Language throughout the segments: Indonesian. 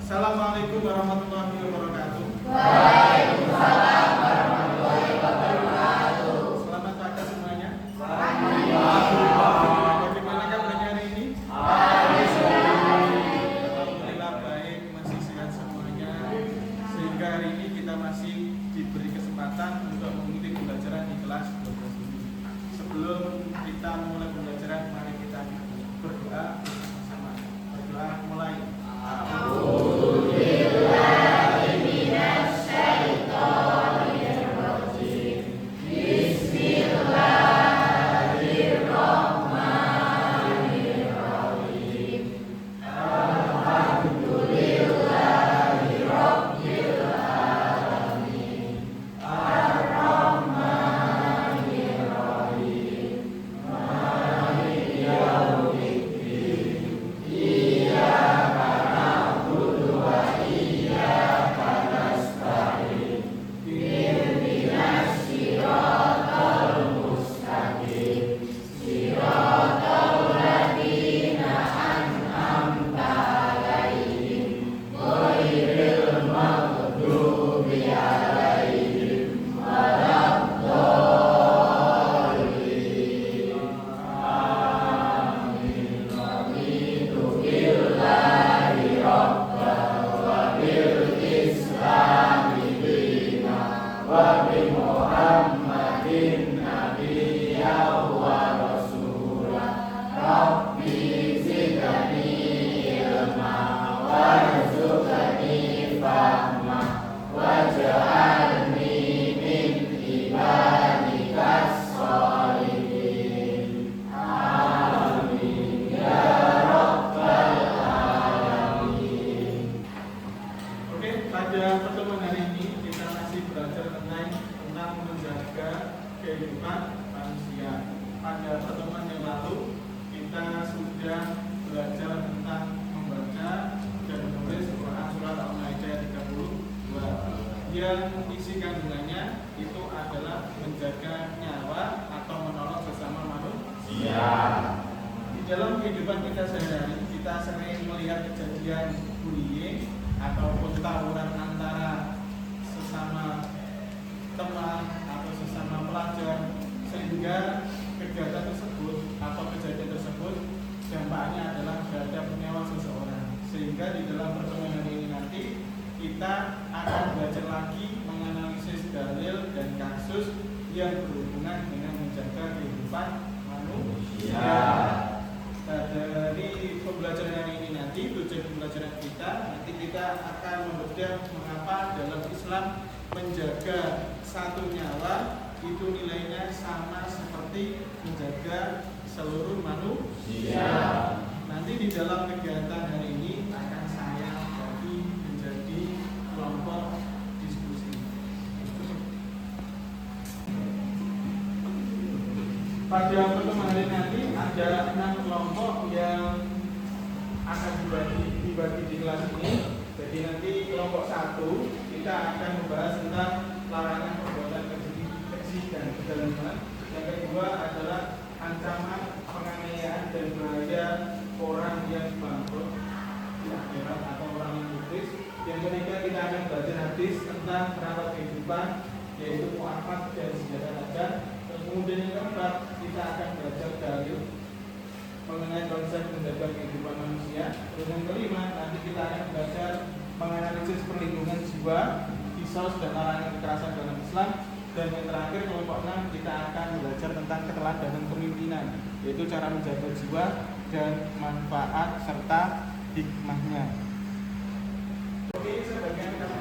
Assalamualaikum warahmatullahi wabarakatuh. Waalaikumsalam warahmatullahi wabarakatuh. Selamat pagi semuanya. Alhamdulillah. Bagaimana kabarnya hari ini? Alhamdulillah baik, masih sehat semuanya. Sehingga hari ini kita masih diberi kesempatan untuk mengikuti pembelajaran di kelas 12 ini. Sebelum kita mulai pembelajaran, mari kita berdoa bersama-sama. Berdoa mulai. Pada pertemuan hari ini kita masih belajar tentang menjaga kehidupan manusia. Pada pertemuan yang lalu kita sudah belajar tentang membaca dan menulis Quran surat Al-Maidah 32 yang isi kandungannya itu adalah menjaga nyawa atau menolong sesama manusia. Di dalam kehidupan kita sehari-hari kita sering melihat kejadian bullying ataupun tawuran antara sesama teman atau sesama pelajar, sehingga kegiatan tersebut atau kejadian tersebut dampaknya adalah terhadap nyawa seseorang. Sehingga di dalam pertemuan hari ini nanti kita akan belajar lagi menganalisis dalil dan kasus yang berhubungan dengan menjaga kehidupan manusia. Nah, dari pembelajaran hari ini nanti, tujuan pembelajaran kita nanti kita akan membedah mengapa dalam Islam menjaga satu nyawa itu nilainya sama seperti menjaga seluruh manusia. Nanti di dalam kegiatan hari ini akan saya bagi menjadi kelompok diskusi. Pada pertemuan hari nanti ada 6 kelompok yang akan dibagi di kelas ini. Jadi nanti kelompok 1 kita akan membahas tentang larangan perbuatan keji dan kezaliman. Yang kedua adalah ancaman penganiayaan dan bahaya orang yang bangkrut di akhirat atau orang yang mukris. Yang ketiga kita akan belajar hadis tentang perawat kehidupan, yaitu mu'afat dan senjata tajam. Kemudian yang keempat kita akan belajar dalil mengenai konsep menjaga kehidupan manusia. Dan yang kelima nanti kita akan belajar menganalisis perlindungan jiwa, kisos dan larangan kekerasan dalam Islam. Dan yang terakhir kelompok 6 kita akan belajar tentang keteladanan kepemimpinan, yaitu cara menjaga jiwa dan manfaat serta hikmahnya. Oke, sebagian kata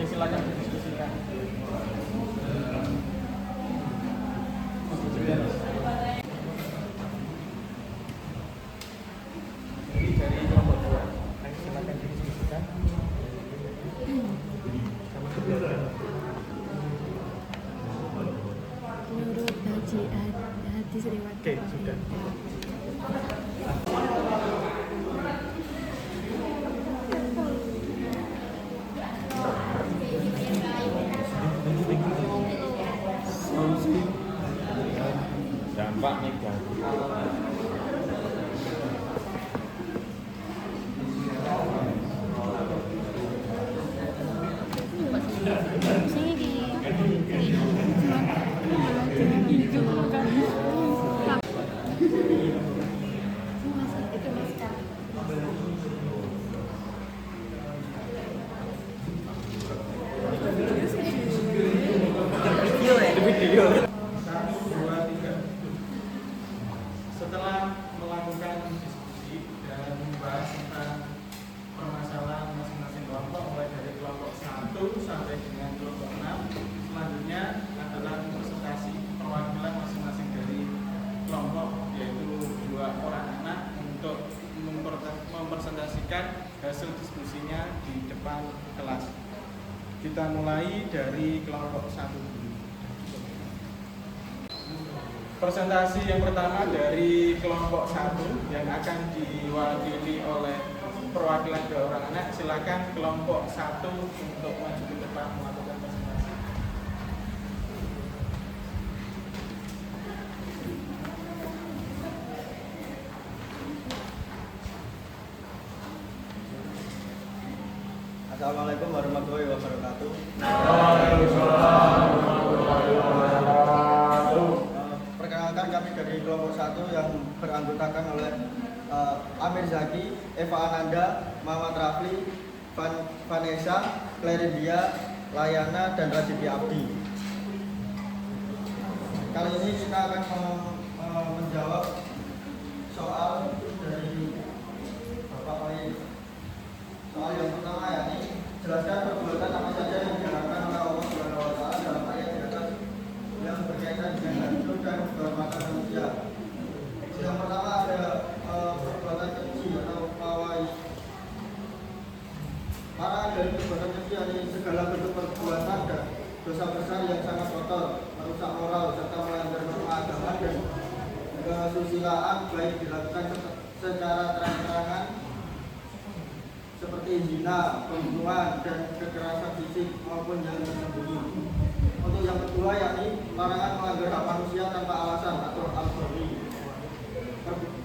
silakan didiskusikan. Oke, sudah. Dampak negatif. Satu, dua, tiga. Setelah melakukan diskusi dan membahas tentang permasalahan masing-masing kelompok mulai dari kelompok 1 sampai dengan kelompok 6, selanjutnya adalah presentasi perwakilan masing-masing dari kelompok, yaitu 2 orang anak untuk mempresentasikan hasil diskusinya di depan kelas. Kita mulai dari kelompok 1 dulu. Presentasi yang pertama dari kelompok 1 yang akan diwakili oleh perwakilan 2 orang anak. Silakan kelompok 1 untuk maju ke depan melakukan presentasi. Assalamualaikum warahmatullahi wabarakatuh. Perkenalkan, kami dari kelompok 1 yang beranggotakan oleh Amir Zaki, Eva Ananda, Muhammad Rafli, Vanessa, Clarindia, Layana, dan Raditya Abdi. Kali ini kita akan menjawab soal dari Bapak Wali. Soal yang pertama yakni jelaskan perbuatan apa saja yang dilakukan oleh Allah Subhanahu wa Ta'ala dalam ayat di atas yang berkaitan dengan hidup dan kehormatan manusia. Yang pertama ada perbuatan keji atau pawai. Larangan dari perbuatan keji yakni segala bentuk perbuatan dan dosa besar yang sangat kotor, merusak moral serta melanggar norma agama dan kesusilaan, baik dilakukan secara terang-terangan seperti zina, pembunuhan, dan kekerasan fisik maupun yang tersembunyi. Untuk yang kedua yakni larangan melanggar hak manusia tanpa alasan atau al-ghori.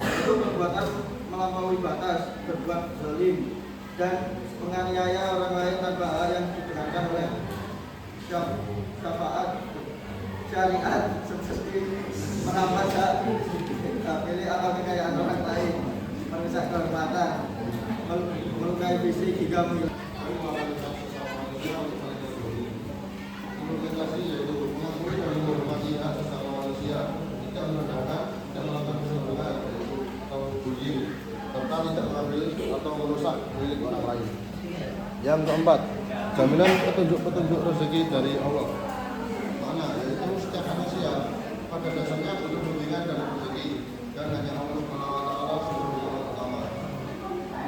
Itu perbuatan melampaui batas, berbuat zalim, dan menganiaya orang lain tanpa hal yang dibenarkan oleh syafaat syariat, seperti merampas hak milik atau kekayaan orang lain, merusak kehormatan, melukai fisik hingga Implementasi yaitu mengakui dan menghormati hak sesama manusia, tidak merendahkan dan melakukan perlindungan atau bullying, serta tidak mengambil atau merusak milik orang lain. Yang keempat, jaminan petunjuk-petunjuk rezeki dari Allah. Mana yaitu setiap manusia pada dasarnya butuh bimbingan dan rezeki, dan hanya Allah Subhanahu wa Ta'ala sumber yang utama.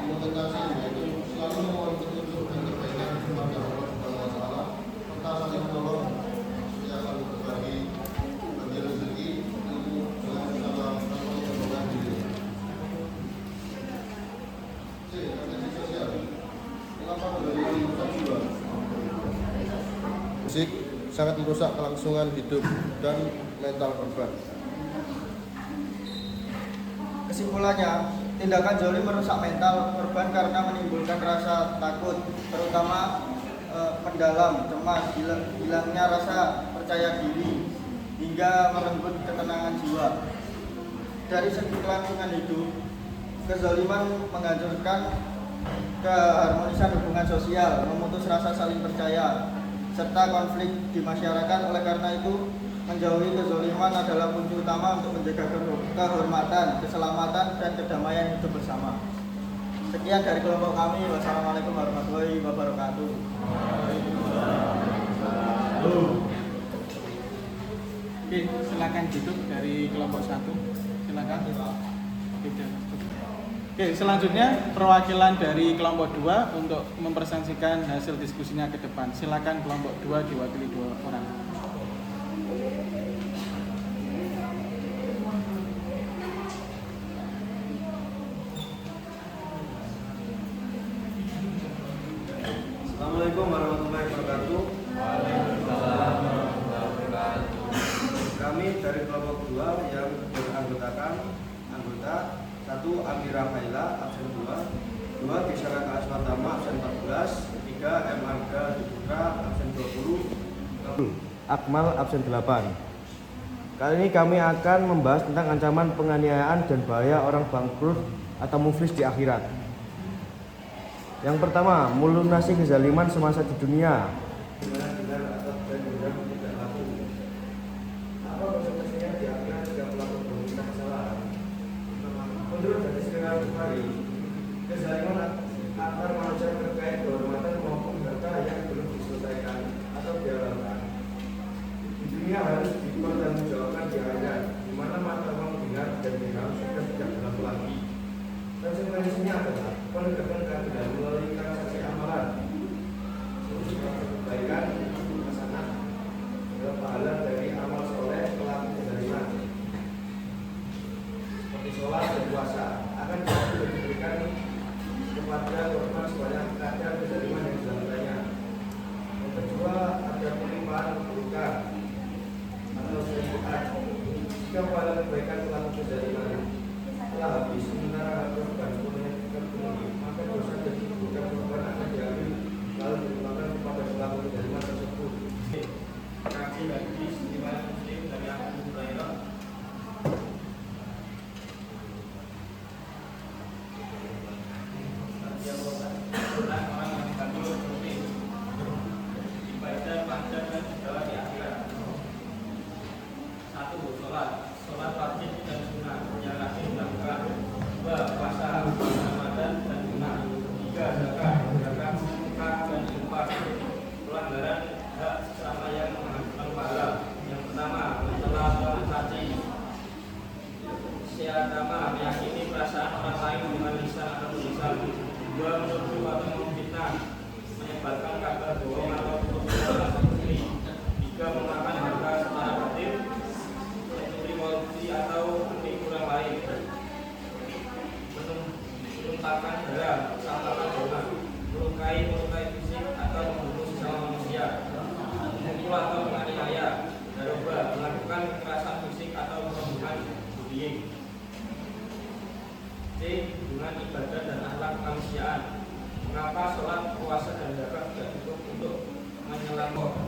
Implementasi yaitu selalu memohon petunjuk dan kebaikan kepada Allah Subhanahu wa Ta'ala, serta saling menolong yang saling berbagi rezeki ilmu dengan sesama tanpa menyombongkan diri. C. Atensi sosial. Kenapa menjadi merusak jiwa? Musik sangat merusak kelangsungan hidup dan mental korban. Kesimpulannya, tindakan zalim merusak mental korban karena menimbulkan rasa takut, terutama mendalam, cemas, hilangnya rasa percaya diri, hingga merenggut ketenangan jiwa. Dari segi kelangsungan hidup, kezaliman menghancurkan keharmonisan hubungan sosial, memutus rasa saling percaya, serta konflik di masyarakat. Oleh karena itu, menjauhi kezaliman adalah kunci utama untuk menjaga kehormatan, keselamatan, dan kedamaian hidup bersama. Sekian dari kelompok kami. Wassalamualaikum warahmatullahi wabarakatuh. Oke, silakan duduk dari kelompok 1. Silakan. Oke, selanjutnya perwakilan dari kelompok 2 untuk mempresentasikan hasil diskusinya ke depan. Silakan kelompok 2 diwakili 2 orang. Assalamualaikum warahmatullahi wabarakatuh. Waalaikumsalam warahmatullahi wabarakatuh. Kami dari kelompok 2 yang beranggotakan anggota 1 Amira Faila absen 2, 2 Bisaraka Aswatama absen 14, 3 M Arga Diputra absen 20, Akmal absen 8. Kali ini kami akan membahas tentang ancaman penganiayaan dan bahaya orang bangkrut atau muflis di akhirat. Yang pertama, melunasi kezaliman semasa di dunia. Apa konsekuensinya di akhirat jika pelaku berbuat kesalahan? Menurut hadis riwayat Bukhari, kezaliman antar manusia terkait kehormatan maupun harta yang belum diselesaikan atau dihalalkan di dunia harus dipertanggungjawabkan di akhirat, di mana mata uang dinar dan dirham sudah tidak berlaku lagi. Konsekuensinya adalah penegakan keadilan melalui transaksi amalan, kebaikan, hasanah, dan pahala dari amal soleh pelaku kezaliman seperti sholat dan puasa akan diberikan kepada korban sebanyak kadar kezaliman yang dilakukannya. Yang kedua, ada pelimpahan keburukan atau sayyi'at jika pahala kebaikan pelaku kezaliman telah habis sementara korban sepenuhnya terpenuhi, maka dosa dan keburukan korban akan diambil lalu dikembangkan kepada pelaku kezaliman tersebut. Kaji hadis riwayat Muslim dari Abu Hurairah. Orang yang bangkrut muflis ibadah panjang dan segala di akhirat. 1. Sholat wajib dan sunnah yang rajin dilakukan. 2. Puasa Ramadan dan sunnah. 3. Zakat dan infak. Pelanggaran hak sesama yang menghasilkan pahala. Yang pertama, mencela atau mencaci. Siatama, meyakini perasaan orang lain dengan lisan atau tulisan. 2. Menuduh atau memfitnah, menyebarkan kabar bohong atau kebenaran sendiri. 3. Memakan harta secara batil, mencuri korupsi atau menipu orang lain, menumpahkan darah, sampaikan bohongan, melukai fisik atau membunuh sesama manusia, memukul atau menganiaya, narkoba, melakukan kekerasan fisik atau pembunuhan, bullying. C. Hubungan ibadah dan akhlak kemanusiaan. Mengapa sholat, puasa, dan zakat tidak cukup untuk menyelamatkan?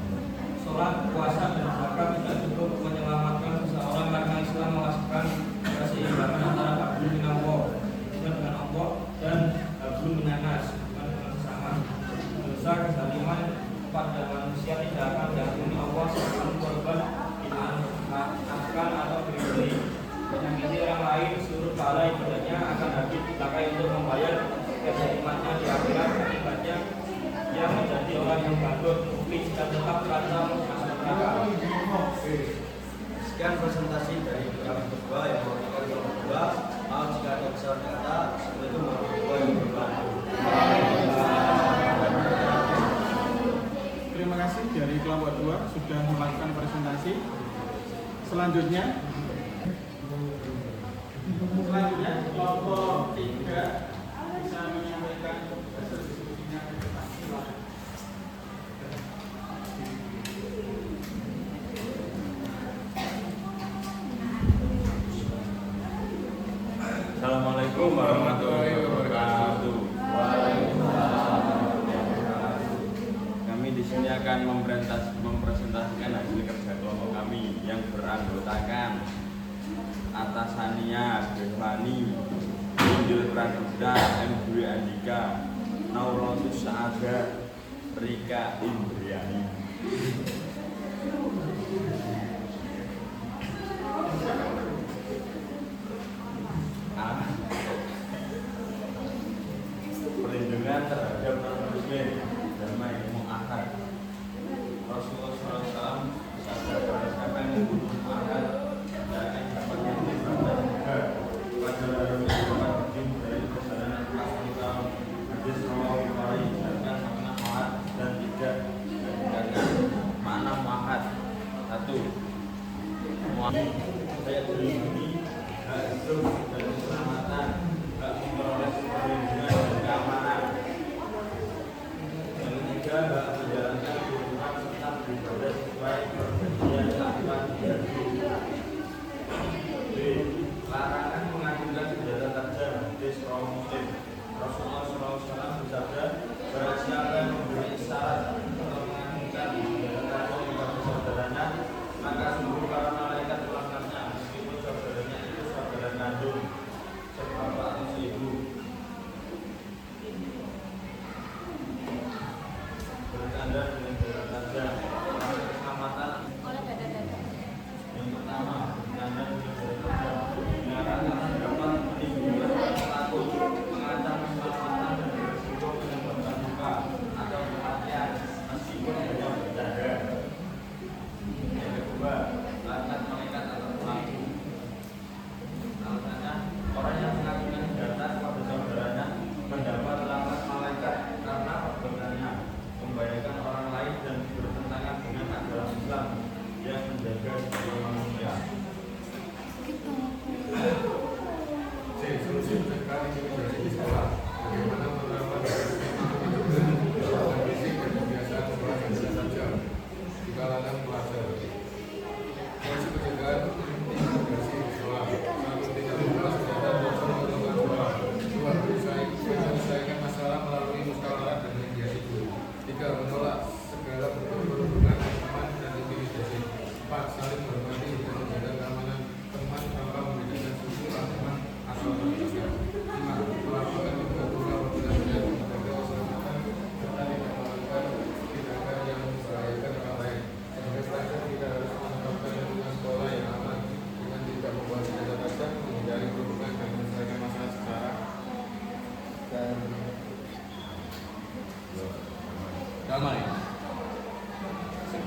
Sholat, puasa, dan zakat tidak cukup menyelamatkan seseorang karena Islam melaksanakan keseimbangan antara hablum minallah, hubungan dengan Allah, dan hablum minanas, hubungan dengan sesama. Dosa kezaliman pada manusia tidak akan diampuni Allah sebelum korban dimaafkan atau diberi. Menyakiti orang lain, seluruh pahala ibadahnya akan habis dipakai untuk membayar kezalimannya di akhirat. Akibatnya dia menjadi orang yang bangkrut, muflis, dan tetap terancam masuk neraka. Sekian presentasi dari kami berdua yang mewakilkan kelompok 2. Maaf jika ada kesalahan kata. Assalamualaikum warahmatullahi wabarakatuh. Terima kasih dari kelompok 2 sudah melakukan presentasi. Selanjutnya kelompok 3 bisa menyampaikan hasil diskusinya ke depan. Silakan. Assalamualaikum warahmatullahi wabarakatuh. Kami di sini akan mempresentasikan hasil kerja kelompok kami yang beranggotakan Atasania, Devani, Injil Pradipta, M. Dwi Andika, Nauratus Saada, Rika Indriani. Perlindungan terhadap non-muslim, damai mu'ahad. Rasulullah SAW bersabda pada siapa yang membunuh mu'ahad dan yang dapat membunuh juga pada lalu dari perjalanan kita hadis rawahu Bukhari dan makna mu'ahad dan tidak dikatakan makna mu'ahad. 1. Mu'ahad saya dilindungi hak hidup dan keselamatan, hak memperoleh perlindungan dan keamanan. Yang ketiga,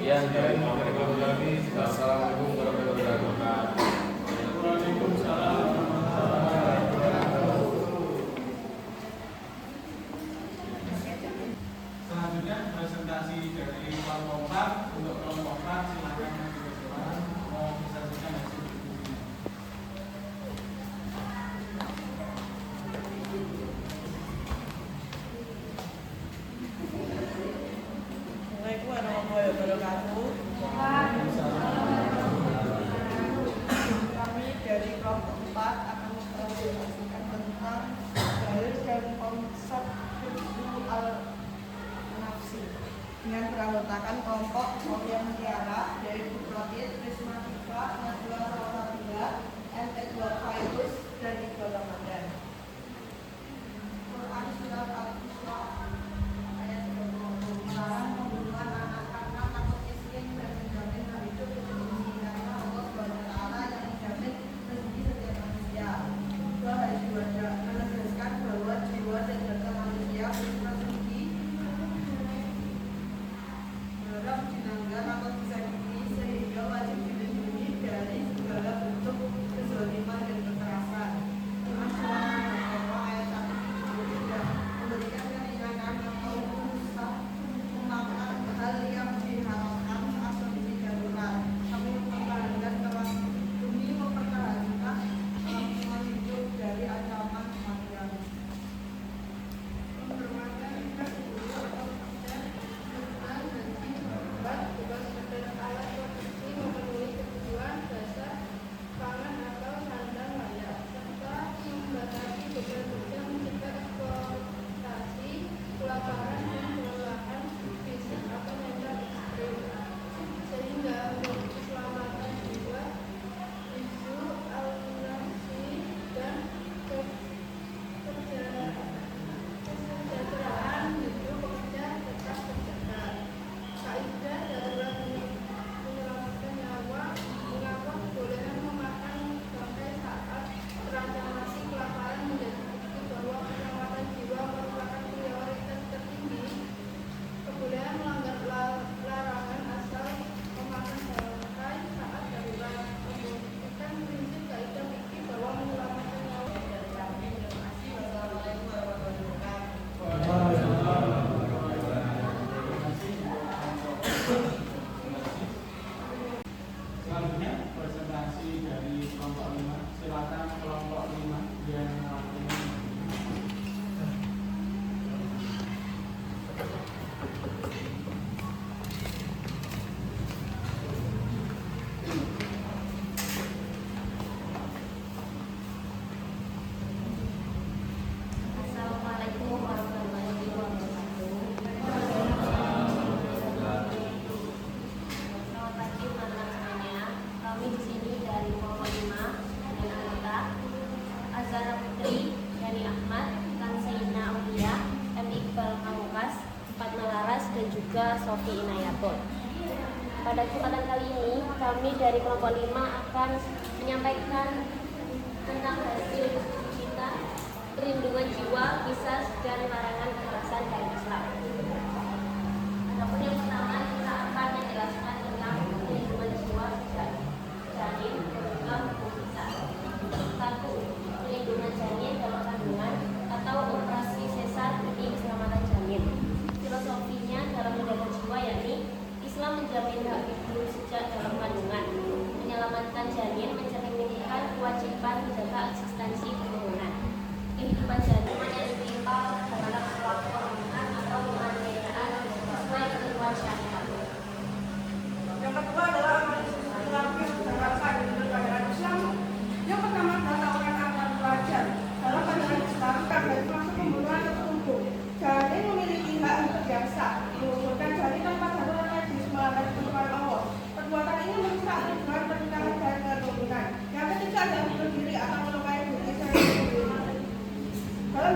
Sekian dari kami. Assalamualaikum warahmatullahi wabarakatuh. Waalaikumsalam warahmatullahi wabarakatuh. Selanjutnya presentasi dari kelompok 4. Untuk kelompok 4 silakan maju ke depan. Mau disaksikan hasil diskusinya. Assalamualaikum warahmatullahi wabarakatuh. Kami dari kelompok 4 akan mempresentasikan tentang dalil dan konsep hifdzul al-nafsi dengan beranggotakan kelompok Aulia Mutiara, yaitu Protit, Prisma Tifa, Najwa Salsabila, Edward Fairuz, dan Iqbal Ramadan. Quran Surat Al-Isra ayat 20. Larang pembunuhan anak karena takut miskin dan menjamin hak hidup rezeki, karena Allah SWT yang menjamin rezeki setiap manusia. Dua hadis wajah menegaskan bahwa jiwa dan harta manusia punya rezeki dalam dinanggar atau disakiti, sehingga wajib dilindungi dari segala bentuk kezaliman dan kekerasan. Quran Surat Al-Baqarah ayat 173 memberikan keringanan atau rukhsah memakan hal yang diharamkan atau darurat. Kami mempertahankan demi mempertahankan kelangsungan hidup dari ancaman kematian. Mempermakan ibadah dulu atau kerja depan haji berobat tugas sekedar alat produksi memenuhi kebutuhan dasar pangan atau sandang layak, serta membatasi bekerja mencegah eksploitasi, kelaparan dan kelelahan fisik atau mental ekstrim, sehingga untuk keselamatan jiwa, hifdzul al-nafsi dan kesejahteraan hidup pekerja tetap terjaga. Kaidah darurat menyelamatkan nyawa, mengapa kebolehan memakan sampai saat terancam mati kelaparan menjadi bukti bahwa keselamatan jiwa merupakan prioritas tertinggi. Kebolehan melanggar larangan asal memakan sampai saat darurat membuktikan prinsip kaidah fikih bahwa menyelamatkan nyawa dari kami. Terima kasih. Wassalamualaikum warahmatullahi wabarakatuh. Selanjutnya presentasi dari kelompok 5. Silakan kelompok 5 yang mewakili. Assalamualaikum warahmatullahi wabarakatuh. Selamat pagi teman-teman semuanya. Kami di sini dari kelompok 5 dengan anggota Azhara Putri, Yani Ahmad, Kansaina Aulia, M. Iqbal Pamungkas, Fatma Laras, dan juga Sofi Inayatul. Pada kesempatan kali ini, kami dari kelompok 5 akan menyampaikan tentang hasil diskusi kita perlindungan jiwa, kisah, dan larangan kekerasan dalam Islam. Adapun yang pertama kita akan menjelaskan tentang perlindungan jiwa dan janin dan juga hukum kisah. 1. Perlindungan janin dalam kandungan atau operasi sesar demi keselamatan janin. Filosofinya dalam menjaga jiwa yakni Islam menjamin hak hidup sejak dalam kandungan, menyelamatkan janin, mencerminkan kewajiban menjaga eksistensi keturunan. Kehidupan janin yang ditimpa terhadap suatu perbuatan atau penganiayaan sesuai ketentuan syariat. Yang kedua adalah mengambil terhadap pandangan Islam. Yang pertama adalah orang akan belajar dalam pandangan Islam karena itu masuk pembunuhan tertutup. Janin memiliki hak yang biasa, mengusulkan janin tanpa darurat medis melanggar ketentuan Allah. Perbuatan ini merusak hubungan pernikahan dan keturunan. Yang ketiga adalah bunuh diri atau melukai diri sendiri. Dalam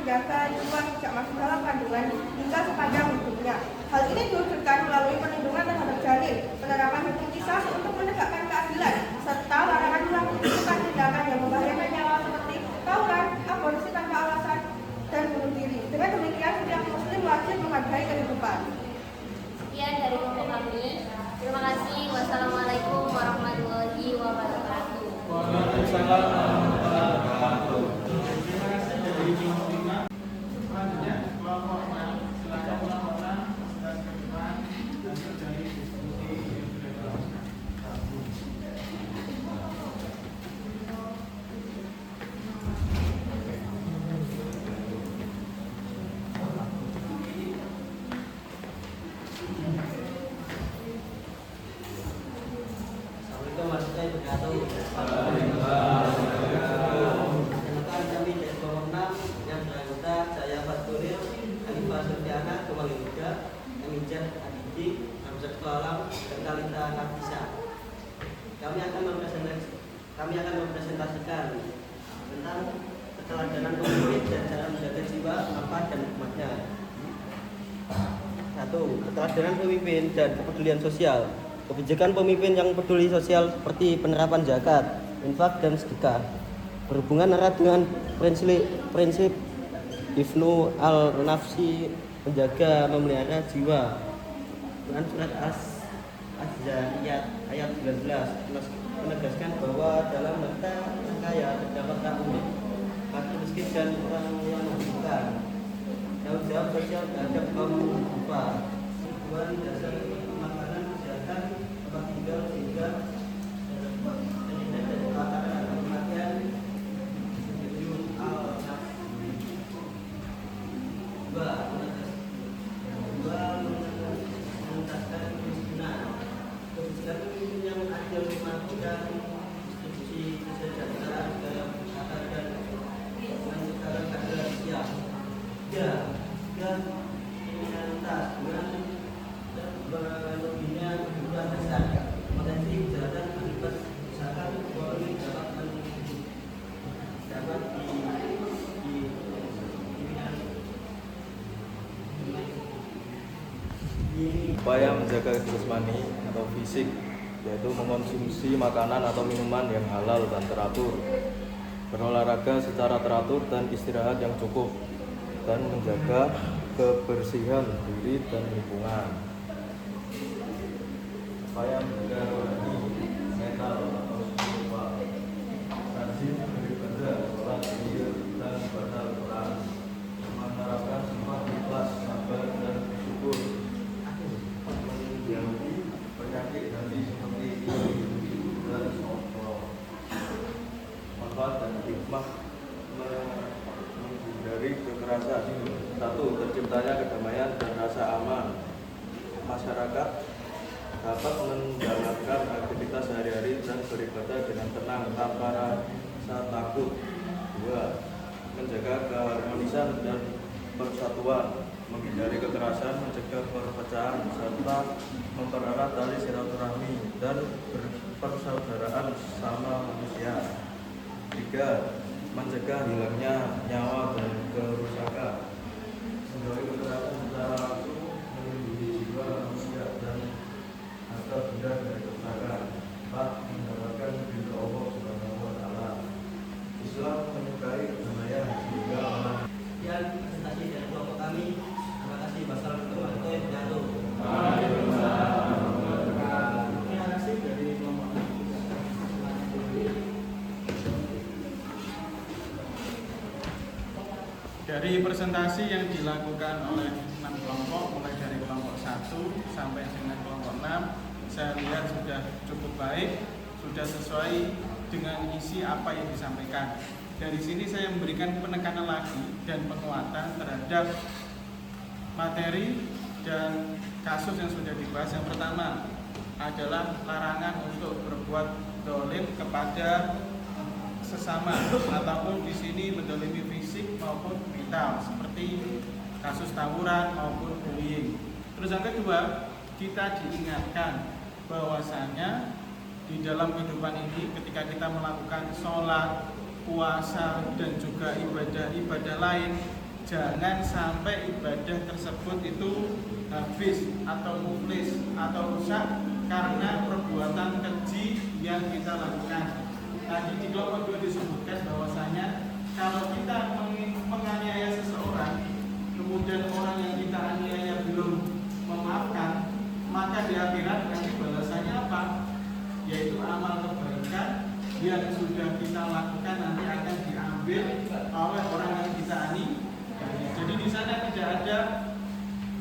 menjaga jiwa sejak masih dalam kandungan hingga sepanjang hidupnya. Hal ini diwujudkan melalui perlindungan terhadap janin, penerapan hukum kisah untuk menegakkan keadilan, serta larangan melakukan tindakan yang membahayakan nyawa seperti tawuran, aborsi tanpa alasan, dan bunuh diri. Dengan demikian, setiap muslim wajib menghargai kehidupan. Sekian dari kelompok kami. Terima kasih. Wassalamualaikum warahmatullahi wabarakatuh. Waalaikumsalam warahmatullahi wabarakatuh. Terima kasih dari kelompok 5. Selanjutnya kelompok 6. Silakan kelompok 6 dan ke depan dan terjadi diskusi yang sudah dilakukan. Assalamualaikum warahmatullahi wabarakatuh. Perkenalkan kami dari kelompok 6 yang beranggota saya Faturil, Alifah Surtiana, Kemali Muda, Emijat Aditi, Hamzat Kolam, dan Kalita Nafisa. Kami akan mempresentasikan tentang keteladanan pemimpin dan cara menjaga jiwa, manfaat dan hikmahnya. 1. Keteladanan pemimpin dan kepedulian sosial. Kebijakan pemimpin yang peduli sosial seperti penerapan zakat, infak, dan sedekah berhubungan erat dengan prinsip Ibnu al-Nafsi menjaga memelihara jiwa. Quran surat Az-Zariyat ayat 19 menegaskan bahwa dalam harta yang kaya terdapat takut, fakir miskin dan orang yang membutuhkan. Tanggung jawab sosial terhadap kaum duafa. Tujuan dasar makanan, kesehatan, tempat tinggal sehingga terhindar dari kebakaran atau kematian. Menuntaskan kemiskinan. Kebijakan pemimpin yang adil, mampu dan distribusi kesejahteraan dalam masyarakat dan menciptakan keadilan sosial. 3. Kriminalitas dengan berlebihnya kebutuhan dasar. Potensi kejahatan akibat misalkan ekonomi dapat upaya menjaga jasmani atau fisik, yaitu mengonsumsi makanan atau minuman yang halal dan teratur, berolahraga secara teratur dan istirahat yang cukup, dan menjaga kebersihan diri dan lingkungan. Upaya menjaga rohani, mental atau spiritual, rajin beribadah, sholat, zikir, dan baca Al-Quran, menerapkan sifat ikhlas, sabar, dan bersyukur, menjauhi penyakit hati seperti iri dan sombong. Manfaat dan hikmah menghindari kekerasan. 1. Terciptanya kedamaian dan rasa aman. Masyarakat dapat menjalankan aktivitas sehari-hari dan beribadah dengan tenang tanpa rasa takut. 2. Menjaga keharmonisan dan persatuan, menghindari kekerasan, mencegah perpecahan, serta mempererat tali silaturahmi dan persaudaraan sama manusia. 3. Mencegah hilangnya nyawa dan kerusakan, menjauhi kekerasan secara langsung, melindungi jiwa manusia dan harta benda dari kerusakan. 4. Mendapatkan ridho Allah Subhanahu wa Ta'ala. Islam menyukai kedamaian sehingga orang. Sekian presentasi dari kelompok kami. Terima kasih. Wassalamualaikum warahmatullahi wabarakatuh. Terima kasih dari kelompok 6. Dari presentasi yang dilakukan oleh 6 kelompok, mulai dari kelompok 1 sampai dengan kelompok 6, saya lihat sudah cukup baik, sudah sesuai dengan isi apa yang disampaikan. Dari sini saya memberikan penekanan lagi dan penguatan terhadap materi dan kasus yang sudah dibahas. Yang pertama adalah larangan untuk berbuat dolim kepada sesama ataupun di sini mendolimi fisik maupun mental seperti kasus tawuran maupun bullying. Terus yang kedua, kita diingatkan bahwasanya di dalam kehidupan ini ketika kita melakukan sholat, puasa dan juga ibadah-ibadah lain, jangan sampai ibadah tersebut itu habis atau muflis atau rusak karena perbuatan keji yang kita lakukan. Tadi di kelompok 2 disebutkan bahwasanya kalau kita menganiaya seseorang, kemudian orang yang kita aniaya belum memaafkan, maka di akhirat nanti balasannya apa? Yaitu amal kebaikan yang sudah kita lakukan nanti akan diambil oleh orang yang kita aniaya. Jadi di sana tidak ada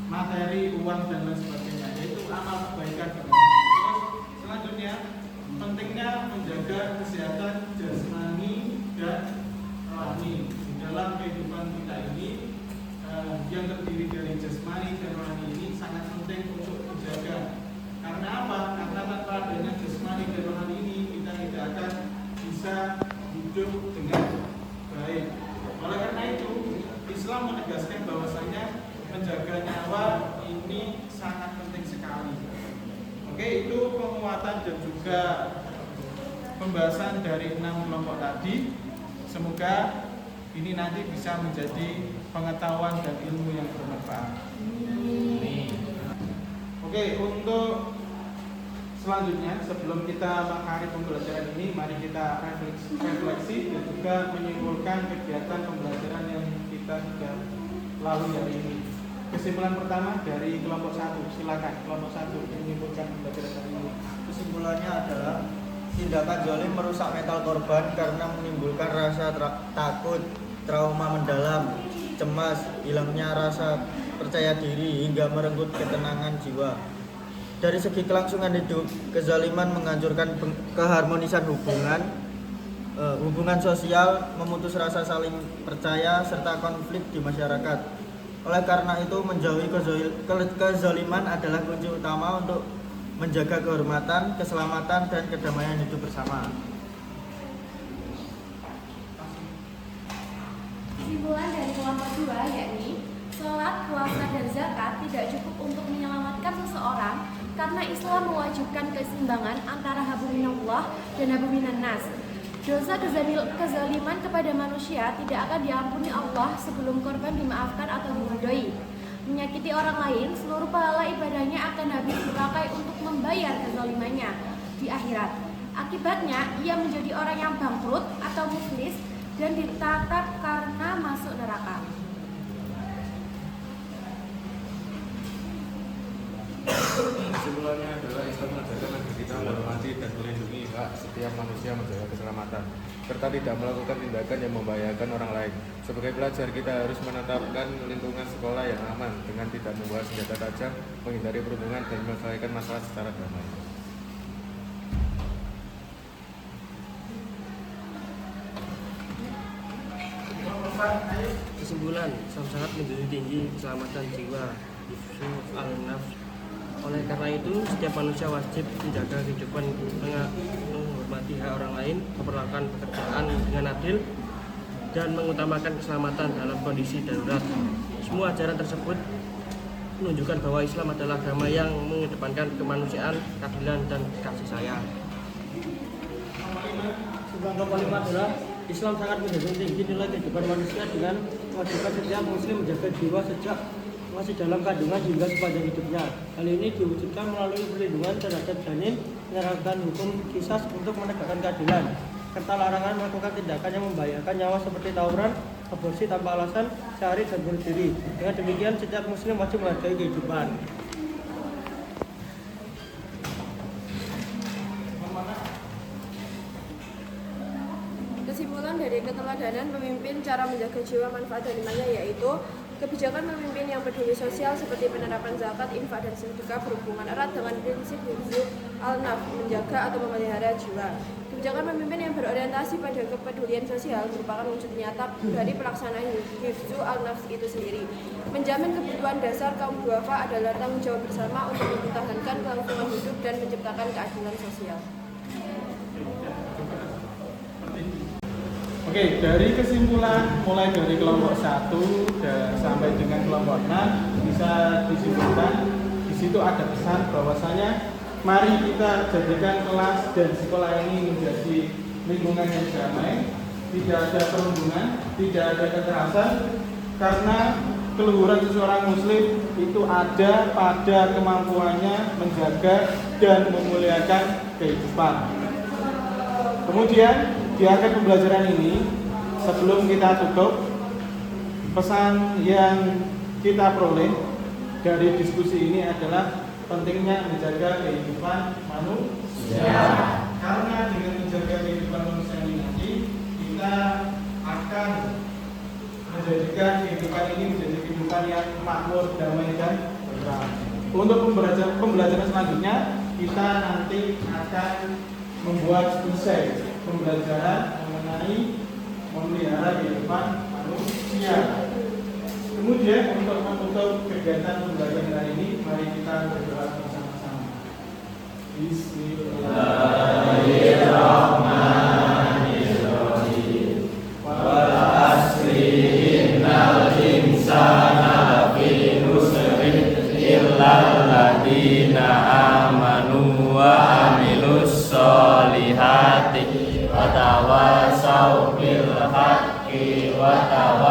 materi, uang dan lain sebagainya, yaitu amal kebaikan. Terus selanjutnya pentingnya menjaga kesehatan jasmani dan rohani di dalam kehidupan kita ini. Yang terdiri dari jasmani dan rohani ini sangat penting untuk dijaga. Karena apa? Karena tanpa adanya jasmani dan rohani ini kita tidak akan bisa hidup dengan baik. Oleh karena itu, Islam menegaskan bahwasanya menjaga nyawa ini sangat penting sekali. Oke, itu penguatan dan juga pembahasan dari 6 kelompok tadi. Semoga ini nanti bisa menjadi pengetahuan dan ilmu yang bermanfaat. Oke, untuk selanjutnya sebelum kita mengakhiri pembelajaran ini, mari kita refleksi dan juga menyimpulkan kegiatan pembelajaran yang kita sudah lalui hari ini. Kesimpulan pertama dari kelompok 1, silakan kelompok 1 menyimpulkan pembelajaran hari ini. Kesimpulannya adalah tindakan zalim merusak mental korban karena menimbulkan rasa takut, trauma mendalam, cemas, hilangnya rasa percaya diri hingga merenggut ketenangan jiwa. Dari segi kelangsungan hidup, kezaliman menghancurkan keharmonisan hubungan sosial, memutus rasa saling percaya serta konflik di masyarakat. Oleh karena itu, menjauhi kezaliman adalah kunci utama untuk menjaga kehormatan, keselamatan, dan kedamaian hidup bersama. Kesimpulan dari kelompok 2 yakni sholat, puasa, dan zakat tidak cukup untuk menyelamatkan seseorang karena Islam mewajibkan keseimbangan antara habu minallah dan habu minan nas. Dosa kezaliman kepada manusia tidak akan diampuni Allah sebelum korban dimaafkan atau diridhoi. Menyakiti orang lain, seluruh pahala ibadahnya akan habis dipakai untuk membayar kezalimannya di akhirat. Akibatnya, ia menjadi orang yang bangkrut atau muflis dan ditatap karena masuk neraka. Kesimpulannya adalah Islam mengajarkan agar kita menghormati dan melindungi hak setiap manusia menjaga keselamatan serta tidak melakukan tindakan yang membahayakan orang lain. Sebagai pelajar, kita harus menetapkan lingkungan sekolah yang aman dengan tidak membawa senjata tajam, menghindari perundungan, dan menyelesaikan masalah secara damai. Kesimpulan, Islam sangat menjunjung tinggi keselamatan jiwa, hifzu al-nafs. Oleh karena itu, setiap manusia wajib menjaga kehidupan, menghormati hak orang lain, memperlakukan pekerjaan dengan adil, dan mengutamakan keselamatan dalam kondisi darurat. Semua ajaran tersebut menunjukkan bahwa Islam adalah agama yang mengedepankan kemanusiaan, keadilan, dan kasih sayang. Kesimpulan kelompok 5 adalah Islam sangat menjunjung tinggi nilai kehidupan manusia dengan mewajibkan setiap muslim menjaga jiwa sejak masih dalam kandungan hingga sepanjang hidupnya. Hal ini diwujudkan melalui perlindungan terhadap janin, menerapkan hukum qisas untuk menegakkan keadilan, serta larangan melakukan tindakan yang membahayakan nyawa seperti tawuran, aborsi tanpa alasan, syahri, dan bunuh diri. Dengan demikian, setiap muslim wajib menghargai kehidupan. Kesimpulan dari keteladanan pemimpin cara menjaga jiwa manfaat dan imannya yaitu kebijakan pemimpin yang peduli sosial seperti penerapan zakat, infak, dan sedekah berhubungan erat dengan prinsip hifzu al-nafs, menjaga atau memelihara jiwa. Kebijakan pemimpin yang berorientasi pada kepedulian sosial merupakan wujud nyata dari pelaksanaan hifzu al-nafs itu sendiri. Menjamin kebutuhan dasar kaum duafa adalah tanggung jawab bersama untuk mempertahankan kelangsungan hidup dan menciptakan keadilan sosial. Oke, dari kesimpulan mulai dari kelompok 1 dan sampai dengan kelompok 6 bisa disimpulkan di situ ada pesan bahwasanya mari kita jadikan kelas dan sekolah ini menjadi lingkungan yang damai, tidak ada perundungan, tidak ada kekerasan, karena keluhuran seseorang muslim itu ada pada kemampuannya menjaga dan memuliakan kehidupan. Kemudian di akhir pembelajaran ini, sebelum kita tutup, pesan yang kita peroleh dari diskusi ini adalah pentingnya menjaga kehidupan manusia. Karena dengan menjaga kehidupan manusia ini nanti kita akan menjadikan kehidupan ini menjadi kehidupan yang makmur, damai dan tentram. Untuk pembelajaran selanjutnya kita nanti akan membuat usai pembelajaran mengenai memelihara kehidupan manusia. Kemudian untuk menutup kegiatan pembelajaran hari ini, mari kita berdoa bersama-sama. Bismillahirrahmanirrahim. Wal asri innal insana lafi khusrin illal ladzina amanu wa amilus solihati wa tawasaw bil haqqi wa tawasaw